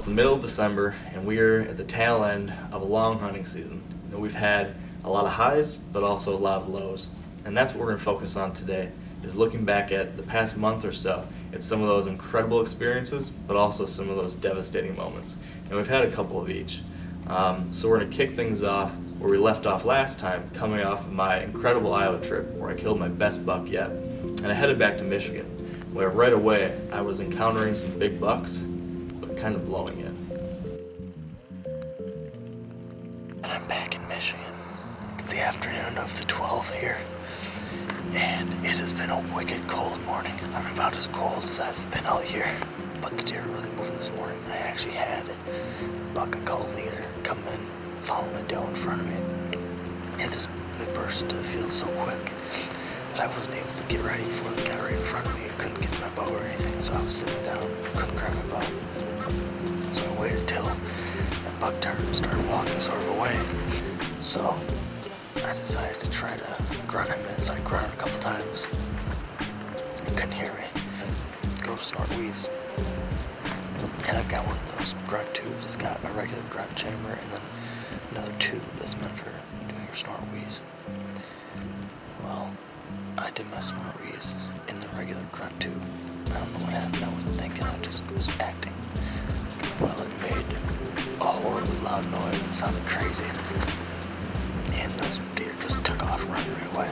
it's the middle of December, and we're at the tail end of a long hunting season. We've had a lot of highs, but also a lot of lows. And that's what we're going to focus on today, is looking back at the past month or so at some of those incredible experiences, but also some of those devastating moments. And we've had a couple of each. So we're going to kick things off where we left off last time, coming off of my incredible Iowa trip where I killed my best buck yet. And I headed back to Michigan, where right away I was encountering some big bucks, but kind of blowing it. And I'm back in Michigan. It's the afternoon of the 12th here, and it has been a wicked cold morning. I'm about as cold as I've been all year, but the deer are really moving this morning. I actually had a buck I called leader come in, follow my doe in front of me. And they burst into the field so quick that I wasn't able to get ready before they got right in front of me. I couldn't get my bow or anything, so I was sitting down, couldn't grab my bow. So I waited till that buck turned and started walking sort of away. So I decided to try to grunt him in, so I grunted a couple times. He couldn't hear me. I'd go to snort wheeze. And I've got one of those grunt tubes. It's got a regular grunt chamber and then another tube that's meant for doing your snort wheeze. Well, I did my snort wheeze in the regular grunt tube. I don't know what happened. I wasn't thinking. I just was acting. Well, it made a horribly loud noise and sounded crazy. And those deer just took off running right away.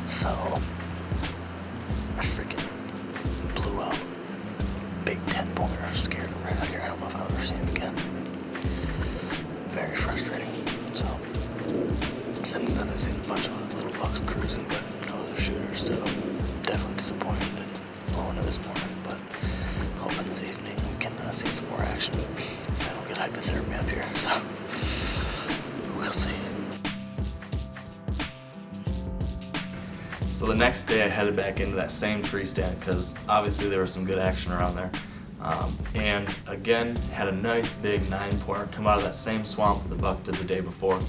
So I freaking blew out big 10-pointer, scared him right out here. I don't know if I'll ever see him again. Very frustrating. So since then I've seen a bunch of little bucks cruising, but no other shooters. So definitely disappointed in blowing it this morning. But hoping this evening we can see some more action. I don't get hypothermia up here, so we'll see. So the next day I headed back into that same tree stand because obviously there was some good action around there. And again, had a nice big 9-pointer come out of that same swamp that the buck did the day before.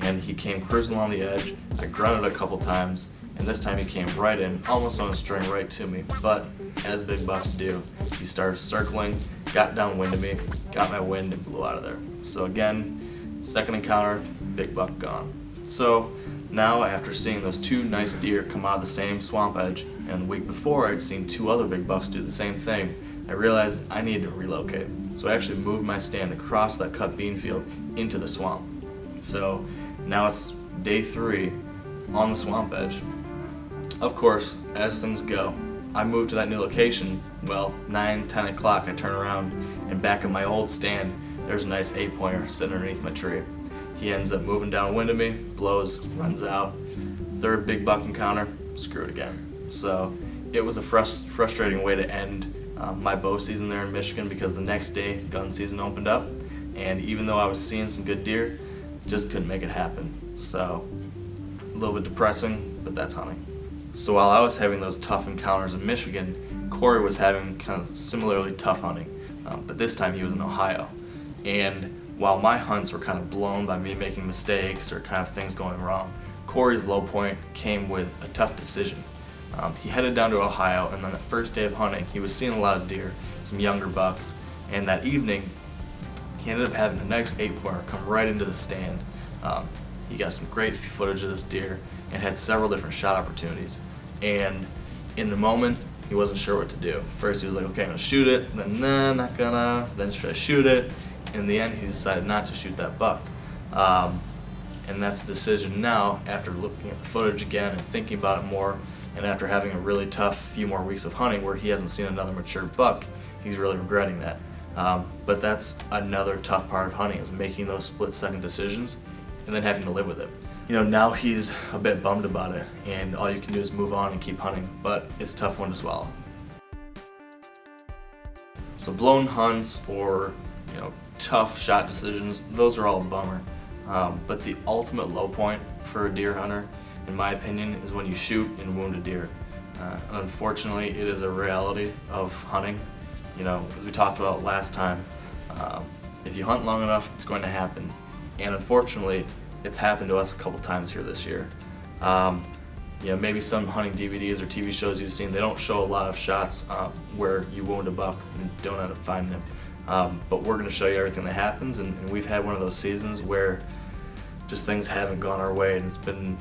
And he came cruising along the edge. I grunted a couple times, and this time he came right in, almost on a string right to me. But as big bucks do, he started circling, got downwind of me, got my wind, and blew out of there. So again, second encounter, big buck gone. So now, after seeing those two nice deer come out of the same swamp edge, and the week before I'd seen two other big bucks do the same thing, I realized I needed to relocate. So I actually moved my stand across that cut bean field into the swamp. So now it's day 3 on the swamp edge. Of course, as things go, I moved to that new location. Well, 9, 10 o'clock I turn around, and back at my old stand, there's a nice 8-pointer sitting underneath my tree. He ends up moving downwind of me, blows, runs out. Third big buck encounter, screwed again. So it was a frustrating way to end my bow season there in Michigan because the next day gun season opened up, and even though I was seeing some good deer, just couldn't make it happen. So a little bit depressing, but that's hunting. So while I was having those tough encounters in Michigan, Corey was having kind of similarly tough hunting, but this time he was in Ohio. And while my hunts were kind of blown by me making mistakes or kind of things going wrong, Corey's low point came with a tough decision. He headed down to Ohio, and on the first day of hunting, he was seeing a lot of deer, some younger bucks, and that evening, he ended up having a nice 8-pointer come right into the stand. He got some great footage of this deer and had several different shot opportunities. And in the moment, he wasn't sure what to do. First, he was like, okay, I'm gonna shoot it, then nah, not gonna, then should I shoot it? In the end, he decided not to shoot that buck. And that's the decision now, after looking at the footage again and thinking about it more, and after having a really tough few more weeks of hunting where he hasn't seen another mature buck, he's really regretting that. But that's another tough part of hunting, is making those split-second decisions and then having to live with it. You know, now he's a bit bummed about it, and all you can do is move on and keep hunting, but it's a tough one to swallow. So blown hunts or tough shot decisions, those are all a bummer. But the ultimate low point for a deer hunter, in my opinion, is when you shoot and wound a deer. Unfortunately, it is a reality of hunting. As we talked about last time, if you hunt long enough, it's going to happen. And unfortunately, it's happened to us a couple times here this year. Maybe some hunting DVDs or TV shows you've seen, they don't show a lot of shots where you wound a buck and don't end up finding him. But we're going to show you everything that happens, and we've had one of those seasons where just things haven't gone our way, and it's been,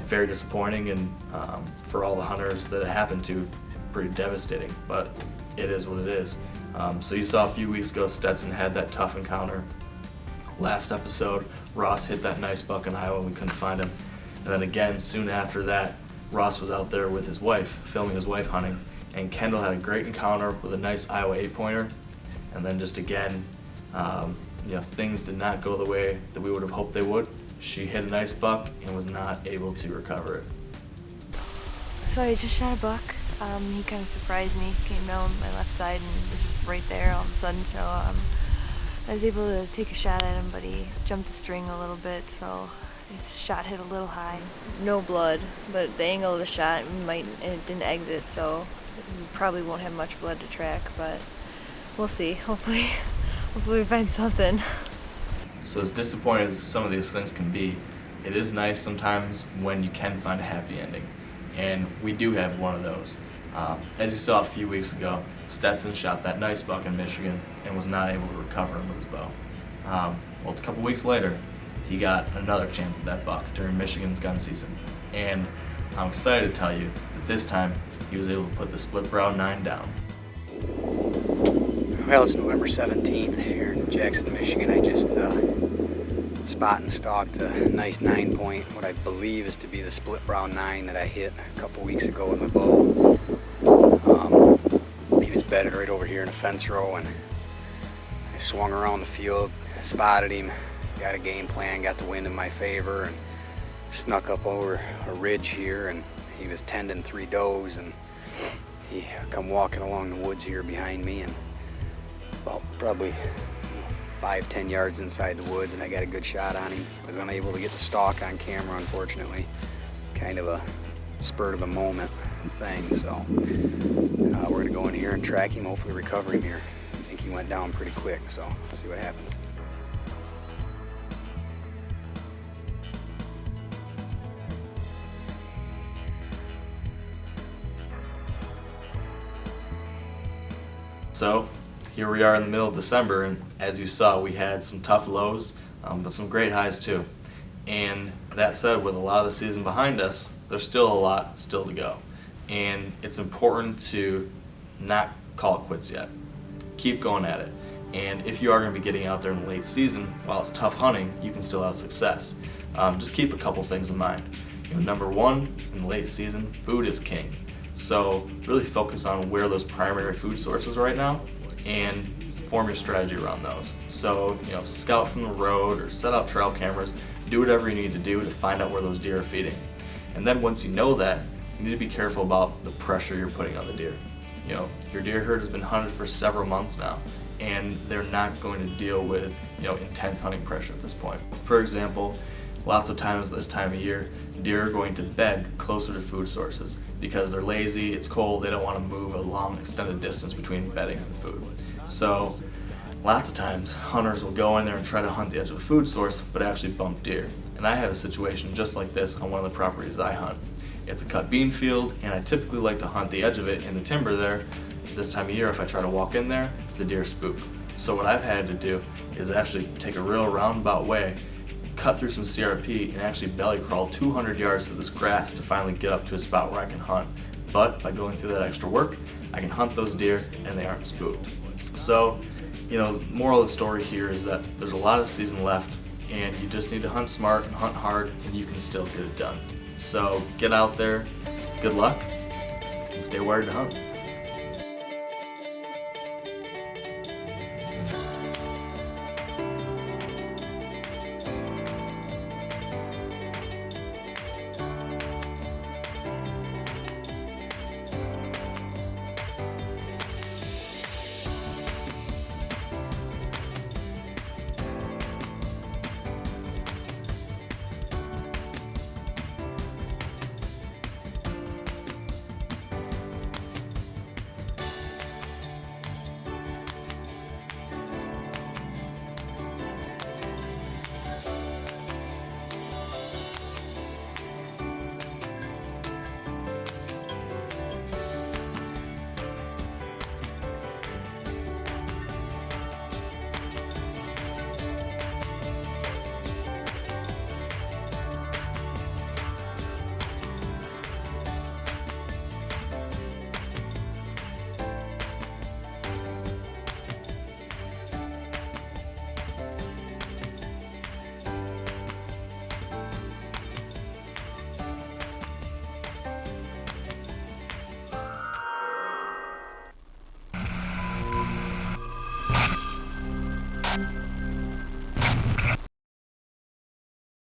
very disappointing, and for all the hunters that it happened to, pretty devastating, but it is what it is. So you saw a few weeks ago Stetson had that tough encounter. Last episode, Ross hit that nice buck in Iowa and we couldn't find him. And then again, soon after that, Ross was out there with his wife, filming his wife hunting, and Kendall had a great encounter with a nice Iowa 8-pointer. And then just again, things did not go the way that we would have hoped they would. She hit a nice buck and was not able to recover it. So I just shot a buck. He kind of surprised me. Came down my left side and was just right there all of a sudden. So I was able to take a shot at him, but he jumped the string a little bit, so his shot hit a little high. No blood, but the angle of the shot it didn't exit, so we probably won't have much blood to track, but we'll see. Hopefully we find something. So as disappointing as some of these things can be, it is nice sometimes when you can find a happy ending. And we do have one of those. As you saw a few weeks ago, Stetson shot that nice buck in Michigan and was not able to recover him with his bow. A couple weeks later, he got another chance at that buck during Michigan's gun season. And I'm excited to tell you that this time he was able to put the split brow 9 down. Well, it's November 17th here in Jackson, Michigan. I just spot and stalked a nice 9-point, what I believe is to be the split brow 9 that I hit a couple weeks ago with my bow. He was bedded right over here in a fence row, and I swung around the field, spotted him, got a game plan, got the wind in my favor, and snuck up over a ridge here, and he was tending 3 does, and he come walking along the woods here behind me, and well, probably 5-10 yards inside the woods, and I got a good shot on him. I was unable to get the stalk on camera, unfortunately. Kind of a spur of the moment thing, so we're gonna go in here and track him, hopefully recover him here. I think he went down pretty quick, so let's see what happens. So here we are in the middle of December, and as you saw, we had some tough lows, but some great highs too. And that said, with a lot of the season behind us, there's still a lot still to go. And it's important to not call it quits yet. Keep going at it. And if you are going to be getting out there in the late season, while it's tough hunting, you can still have success. Just keep a couple things in mind. Number one, in the late season, food is king. So really focus on where those primary food sources are right now and form your strategy around those. So, scout from the road or set out trail cameras, do whatever you need to do to find out where those deer are feeding. And then once you know that, you need to be careful about the pressure you're putting on the deer. Your deer herd has been hunted for several months now, and they're not going to deal with, intense hunting pressure at this point. For example, lots of times this time of year, deer are going to bed closer to food sources because they're lazy, it's cold, they don't want to move a long extended distance between bedding and the food. So lots of times hunters will go in there and try to hunt the edge of a food source but actually bump deer. And I have a situation just like this on one of the properties I hunt. It's a cut bean field, and I typically like to hunt the edge of it in the timber there. This time of year, if I try to walk in there, the deer spook. So what I've had to do is actually take a real roundabout way, cut through some CRP, and actually belly crawl 200 yards through this grass to finally get up to a spot where I can hunt. But by going through that extra work, I can hunt those deer and they aren't spooked. So, moral of the story here is that there's a lot of season left, and you just need to hunt smart and hunt hard, and you can still get it done. So get out there, good luck, and stay wired to hunt.